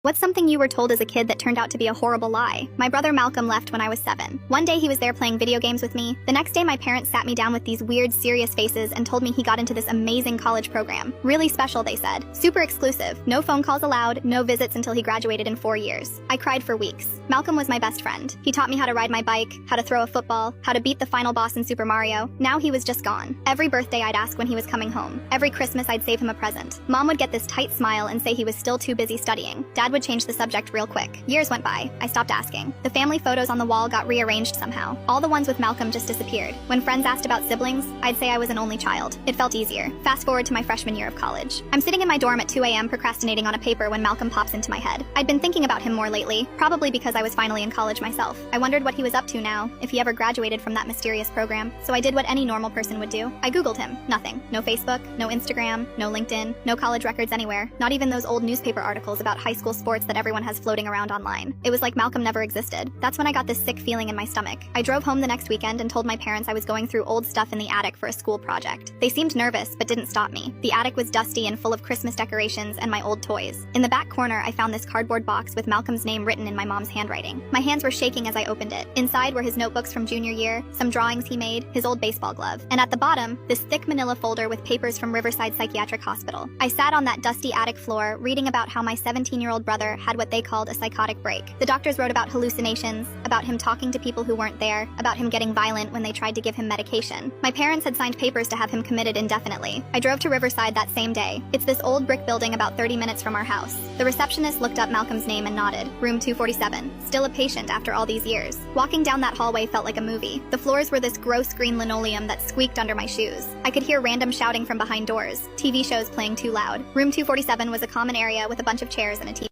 What's something you were told as a kid that turned out to be a horrible lie? My brother Malcolm left when I was 7. One day he was there playing video games with me. The next day my parents sat me down with these weird, serious faces and told me he got into this amazing college program. Really special, they said. Super exclusive. No phone calls allowed, no visits until he graduated in 4 years. I cried for weeks. Malcolm was my best friend. He taught me how to ride my bike, how to throw a football, how to beat the final boss in Super Mario. Now he was just gone. Every birthday I'd ask when he was coming home. Every Christmas I'd save him a present. Mom would get this tight smile and say he was still too busy studying. Dad would change the subject real quick. Years went by. I stopped asking. The family photos on the wall got rearranged somehow. All the ones with Malcolm just disappeared. When friends asked about siblings, I'd say I was an only child. It felt easier. Fast forward to my freshman year of college. I'm sitting in my dorm at 2 a.m. procrastinating on a paper when Malcolm pops into my head. I'd been thinking about him more lately, probably because I was finally in college myself. I wondered what he was up to now, if he ever graduated from that mysterious program. So I did what any normal person would do. I Googled him. Nothing. No Facebook, no Instagram, no LinkedIn, no college records anywhere. Not even those old newspaper articles about high school sports that everyone has floating around online. It was like Malcolm never existed. That's when I got this sick feeling in my stomach. I drove home the next weekend and told my parents I was going through old stuff in the attic for a school project. They seemed nervous, but didn't stop me. The attic was dusty and full of Christmas decorations and my old toys. In the back corner, I found this cardboard box with Malcolm's name written in my mom's handwriting. My hands were shaking as I opened it. Inside were his notebooks from junior year, some drawings he made, his old baseball glove, and at the bottom, this thick manila folder with papers from Riverside Psychiatric Hospital. I sat on that dusty attic floor, reading about how my 17-year-old brother had what they called a psychotic break. The doctors wrote about hallucinations, about him talking to people who weren't there, about him getting violent when they tried to give him medication. My parents had signed papers to have him committed indefinitely. I drove to Riverside that same day. It's this old brick building about 30 minutes from our house. The receptionist looked up Malcolm's name and nodded. Room 247. Still a patient after all these years. Walking down that hallway felt like a movie. The floors were this gross green linoleum that squeaked under my shoes. I could hear random shouting from behind doors. TV shows playing too loud. Room 247 was a common area with a bunch of chairs and a TV.